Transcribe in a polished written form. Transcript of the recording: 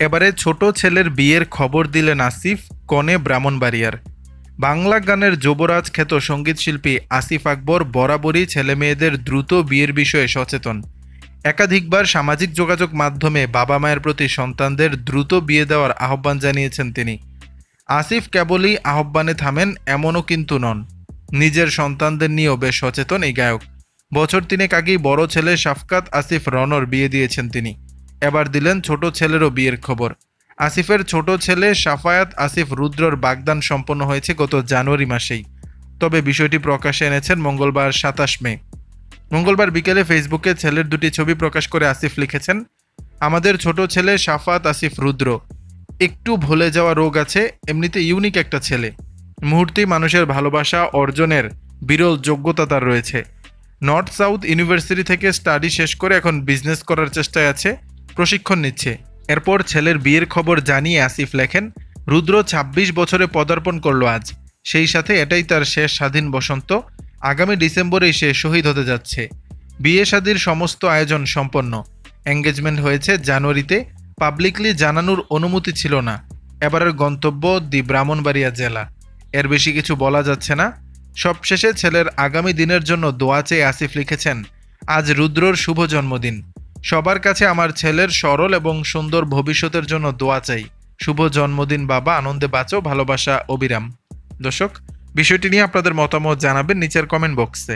এবারে ছোট ছেলের বিয়ের খবর দিলেন আসিফ, কনে ব্রাহ্মণবাড়িয়ার। বাংলা গানের যুবরাজ খ্যাত সঙ্গীতশিল্পী আসিফ আকবর বরাবরই ছেলেমেয়েদের দ্রুত বিয়ের বিষয়ে সচেতন। একাধিকবার সামাজিক যোগাযোগ মাধ্যমে বাবা মায়ের প্রতি সন্তানদের দ্রুত বিয়ে দেওয়ার আহ্বান জানিয়েছেন তিনি। আসিফ কেবলই আহ্বানে থামেন এমনও কিন্তু নন, নিজের সন্তানদের নিয়েও বেশ সচেতন এই গায়ক। বছর তিনেক আগেই বড় ছেলে শাফকাত আসিফ রনর বিয়ে দিয়েছেন তিনি। এবার দিলেন ছোট ছেলেরও বিয়ের খবর। আসিফের ছোট ছেলে সাফায়াত আসিফ রুদ্রর বাগদান সম্পন্ন হয়েছে গত জানুয়ারি মাসেই। তবে বিষয়টি প্রকাশ্যে এনেছেন মঙ্গলবার 27 মে। মঙ্গলবার বিকেলে ফেসবুকে ছেলের দুটি ছবি প্রকাশ করে আসিফ লিখেছেন, আমাদের ছোট ছেলে সাফাত আসিফ রুদ্র, একটু ভুলে যাওয়া রোগ আছে, এমনিতে ইউনিক একটা ছেলে, মুহূর্তেই মানুষের ভালোবাসা অর্জনের বিরল যোগ্যতা তার রয়েছে। নর্থ সাউথ ইউনিভার্সিটি থেকে স্টাডি শেষ করে এখন বিজনেস করার চেষ্টায় আছে, প্রশিক্ষণ নিচ্ছে। এরপর ছেলের বিয়ের খবর জানিয়ে আসিফ লেখেন, রুদ্র ২৬ বছরে পদার্পণ করলো আজ, সেই সাথে এটাই তার শেষ স্বাধীন বসন্ত। আগামী ডিসেম্বরেই সে শহীদ হতে যাচ্ছে। বিয়ে শাদির সমস্ত আয়োজন সম্পন্ন, এঙ্গেজমেন্ট হয়েছে জানুয়ারিতে, পাবলিকলি জানানোর অনুমতি ছিল না। এবারের গন্তব্য দি ব্রাহ্মণবাড়িয়া জেলা। এর বেশি কিছু বলা যাচ্ছে না। সবশেষে ছেলের আগামী দিনের জন্য দোয়া চেয়ে আসিফ লিখেছেন, আজ রুদ্রর শুভ জন্মদিন, সবার কাছে আমার ছেলের সরল এবং সুন্দর ভবিষ্যতের জন্য দোয়া চাই। শুভ জন্মদিন বাবা, আনন্দে বাঁচো, ভালোবাসা অবিরাম। দর্শক, বিষয়টি নিয়ে আপনাদের মতামত জানাবেন নিচের কমেন্ট বক্সে।